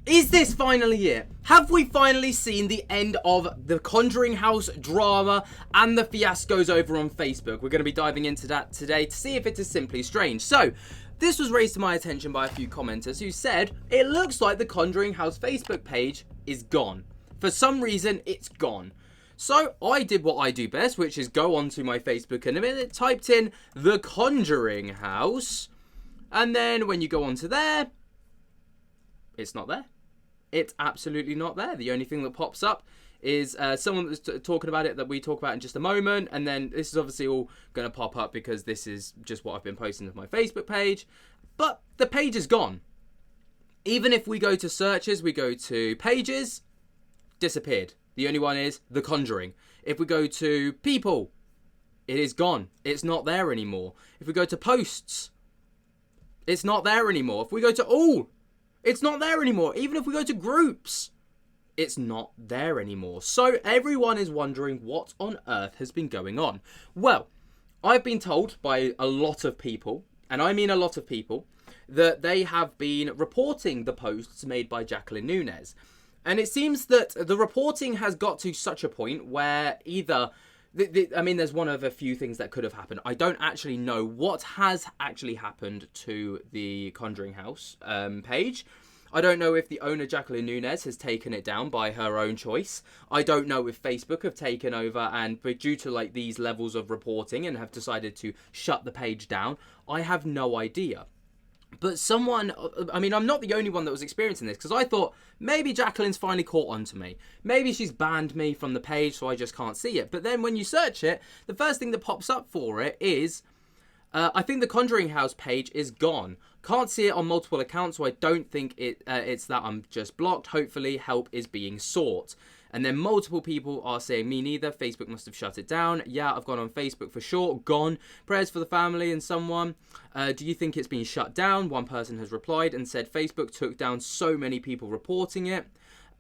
Is this finally it? Have we finally seen the end of the Conjuring House drama and the fiascos over on Facebook? We're going to be diving into that today to see if it is simply strange. So, this was raised to my attention by a few commenters who said, it looks like the Conjuring House Facebook page is gone. For some reason, it's gone. So, I did what I do best, which is go onto my Facebook in a minute, typed in The Conjuring House, and then when you go onto there, it's not there. It's absolutely not there. The only thing that pops up is someone that's talking about it that we talk about in just a moment. And then this is obviously all going to pop up because this is just what I've been posting to my Facebook page. But the page is gone. Even if we go to searches, we go to pages, disappeared. The only one is The Conjuring. If we go to people, it is gone. It's not there anymore. If we go to posts, it's not there anymore. If we go to all, it's not there anymore. Even if we go to groups, it's not there anymore. So everyone is wondering what on earth has been going on. Well, I've been told by a lot of people, and I mean a lot of people, that they have been reporting the posts made by Jacqueline Nunes. And it seems that the reporting has got to such a point where either... I mean, there's one of a few things that could have happened. I don't actually know what has actually happened to the Conjuring House page. I don't know if the owner, Jacqueline Nunes, has taken it down by her own choice. I don't know if Facebook have taken over and due to like these levels of reporting and have decided to shut the page down. I have no idea. But someone, I mean, I'm not the only one that was experiencing this, because I thought maybe Jacqueline's finally caught on to me. Maybe she's banned me from the page so I just can't see it. But then when you search it, the first thing that pops up for it is, I think the Conjuring House page is gone. Can't see it on multiple accounts, so I don't think it's that I'm just blocked. Hopefully help is being sought. And then multiple people are saying, me neither, Facebook must have shut it down. Yeah, I've gone on Facebook for sure, gone. Prayers for the family and someone. Do you think it's been shut down? One person has replied and said, Facebook took down so many people reporting it.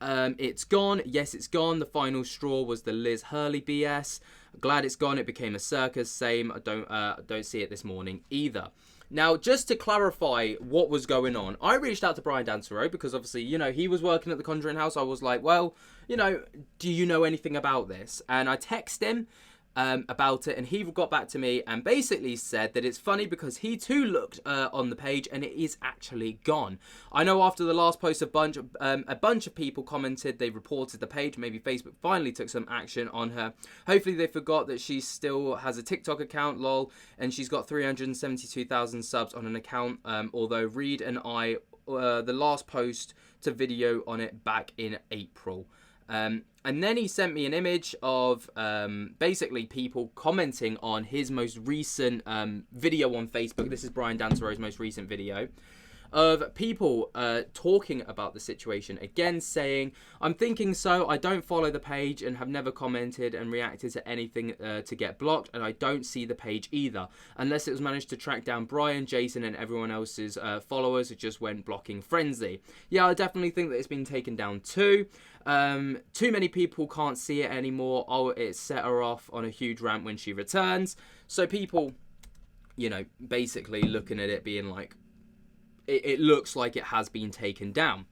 It's gone. Yes, it's gone. The final straw was the Liz Hurley BS. Glad it's gone. It became a circus. Same. I don't see it this morning either. Now, just to clarify what was going on, I reached out to Brian Dansereau because obviously, you know, he was working at the Conjuring House. I was like, well, you know, do you know anything about this? And I texted him about it, and he got back to me and basically said that it's funny because he too looked on the page and it is actually gone. I know after the last post a bunch of people commented, they reported the page. Maybe Facebook finally took some action on her. Hopefully they forgot that she still has a TikTok account, lol, and she's got 372,000 subs on an account, although Reed and I the last post to video on it back in April. And then he sent me an image of basically people commenting on his most recent video on Facebook. This is Brian Dansereau's most recent video of people talking about the situation. Again, saying, I'm thinking so. I don't follow the page and have never commented and reacted to anything to get blocked. And I don't see the page either. Unless it was managed to track down Brian, Jason and everyone else's followers who just went blocking frenzy. Yeah, I definitely think that it's been taken down too. Too many people can't see it anymore. Oh, it set her off on a huge rant when she returns. So people, you know, basically looking at it being like, it looks like it has been taken down.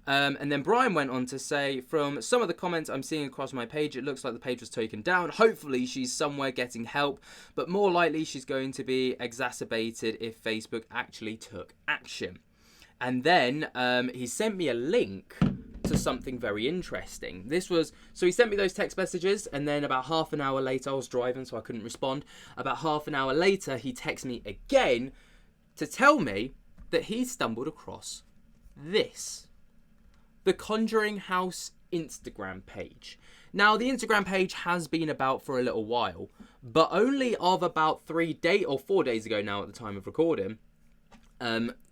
And then Brian went on to say, from some of the comments I'm seeing across my page, it looks like the page was taken down. Hopefully she's somewhere getting help, but more likely she's going to be exacerbated if Facebook actually took action. And then he sent me a link to something very interesting. So he sent me those text messages, and then about half an hour later, I was driving so I couldn't respond. About half an hour later, he texted me again to tell me that he stumbled across this. The Conjuring House Instagram page. Now, the Instagram page has been about for a little while, but only of about 4 days ago now at the time of recording,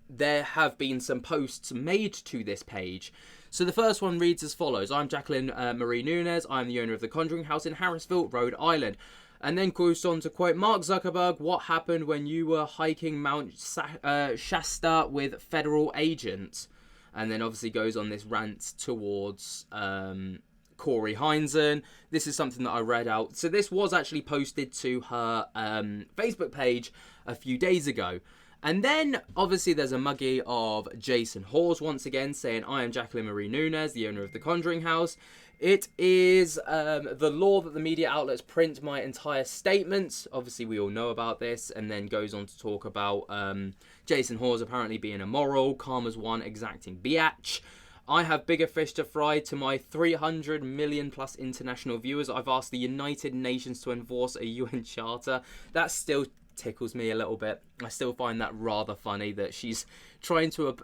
there have been some posts made to this page. So the first one reads as follows. I'm Jacqueline Marie Nunes. I'm the owner of the Conjuring House in Harrisville, Rhode Island. And then goes on to quote, Mark Zuckerberg, what happened when you were hiking Mount Shasta with federal agents? And then obviously goes on this rant towards Corey Heinzen. This is something that I read out. So this was actually posted to her Facebook page a few days ago. And then, obviously, there's a muggy of Jason Hawes once again saying, I am Jacqueline Marie Nunez, the owner of the Conjuring House. It is the law that the media outlets print my entire statements. Obviously, we all know about this. And then goes on to talk about Jason Hawes apparently being immoral, Karma's one exacting biatch. I have bigger fish to fry. To my 300 million plus international viewers, I've asked the United Nations to enforce a UN charter. That still tickles me a little bit. I still find that rather funny that she's trying to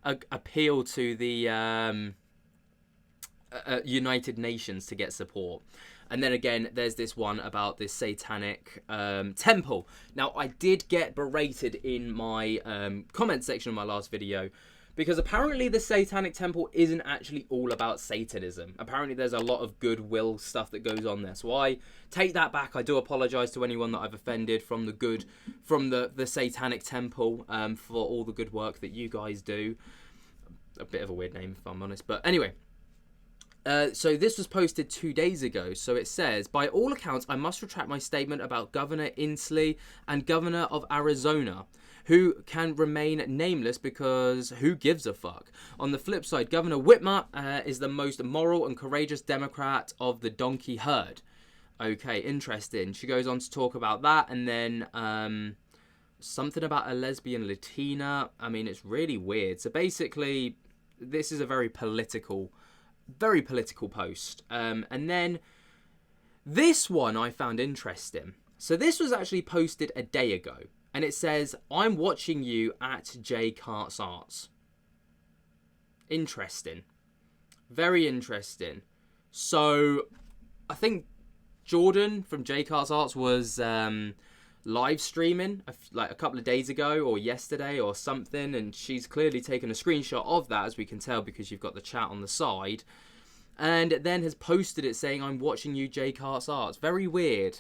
appeal to the United Nations to get support. And then again, there's this one about this satanic temple. Now, I did get berated in my comment section of my last video, because apparently the satanic temple isn't actually all about Satanism. Apparently there's a lot of goodwill stuff that goes on there. So I take that back. I do apologise to anyone that I've offended from the satanic temple for all the good work that you guys do. A bit of a weird name, if I'm honest. But anyway. So this was posted 2 days ago. So it says, by all accounts, I must retract my statement about Governor Inslee and Governor of Arizona, who can remain nameless because who gives a fuck? On the flip side, Governor Whitmer is the most moral and courageous Democrat of the donkey herd. Okay, interesting. She goes on to talk about that, and then something about a lesbian Latina. I mean, it's really weird. So basically, this is a very political post. And then this one I found interesting. So this was actually posted a day ago. And it says, I'm watching you at J Carts Arts. Interesting. Very interesting. So, I think Jordan from J Carts Arts was live streaming like a couple of days ago or yesterday or something. And she's clearly taken a screenshot of that, as we can tell, because you've got the chat on the side. And then has posted it saying, I'm watching you, J Carts Arts. Very weird.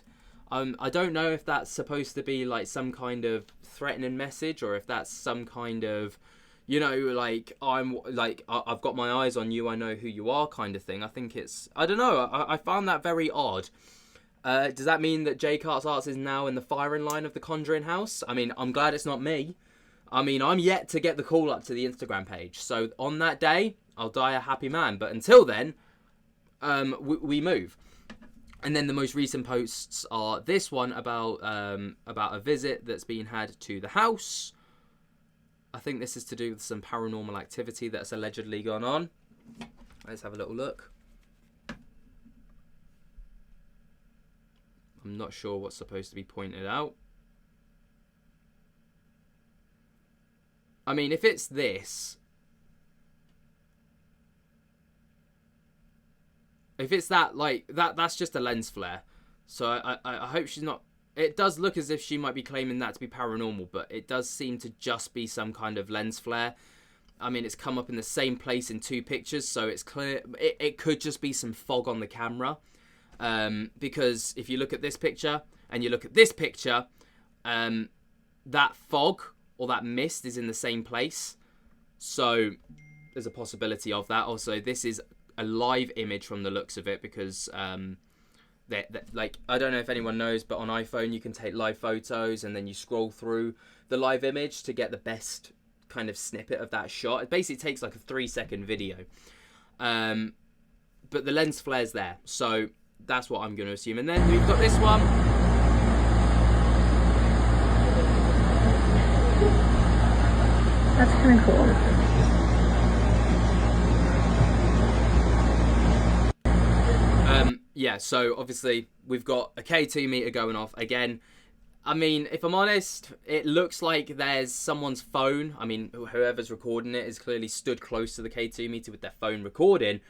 I don't know if that's supposed to be like some kind of threatening message, or if that's some kind of, you know, like I've got my eyes on you, I know who you are kind of thing. I think it's, I don't know, I found that very odd. Does that mean that J Carts Arts is now in the firing line of the Conjuring House? I mean, I'm glad it's not me. I mean, I'm yet to get the call up to the Instagram page. So on that day, I'll die a happy man. But until then, we move. And then the most recent posts are this one about a visit that's been had to the house. I think this is to do with some paranormal activity that's allegedly gone on. Let's have a little look. I'm not sure what's supposed to be pointed out. I mean, if it's this... If it's that, like, that's just a lens flare. So I hope she's not... It does look as if she might be claiming that to be paranormal, but it does seem to just be some kind of lens flare. I mean, it's come up in the same place in two pictures, so it's clear... It could just be some fog on the camera. Because if you look at this picture, and you look at this picture, that fog, or that mist, is in the same place. So, there's a possibility of that. Also, this is a live image from the looks of it, because like, I don't know if anyone knows, but on iPhone you can take live photos and then you scroll through the live image to get the best kind of snippet of that shot. It basically takes like a 3-second video, but the lens flare's there, so that's what I'm going to assume. And then we've got this one. That's kind of cool. Yeah, so obviously we've got a K2 meter going off again. I mean, if I'm honest, it looks like there's someone's phone. I mean, whoever's recording it is clearly stood close to the K2 meter with their phone recording.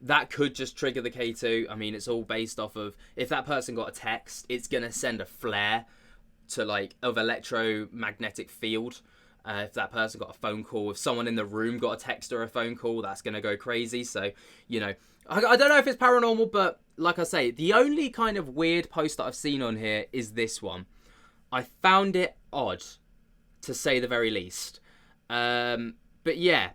That could just trigger the K2. I mean, it's all based off of, if that person got a text, it's going to send a flare to, like, of electromagnetic field. If that person got a phone call, if someone in the room got a text or a phone call, that's going to go crazy. So, you know, I don't know if it's paranormal, but like I say, the only kind of weird post that I've seen on here is this one. I found it odd, to say the very least. But yeah,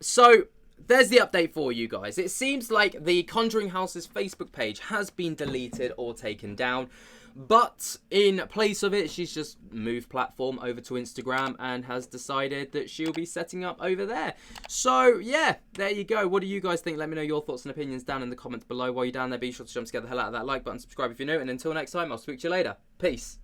so there's the update for you guys. It seems like the Conjuring House's Facebook page has been deleted or taken down. But in place of it, she's just moved platform over to Instagram and has decided that she'll be setting up over there. So, yeah, there you go. What do you guys think? Let me know your thoughts and opinions down in the comments below. While you're down there, be sure to jump to get the hell out of that like button, subscribe if you're new, and until next time, I'll speak to you later. Peace.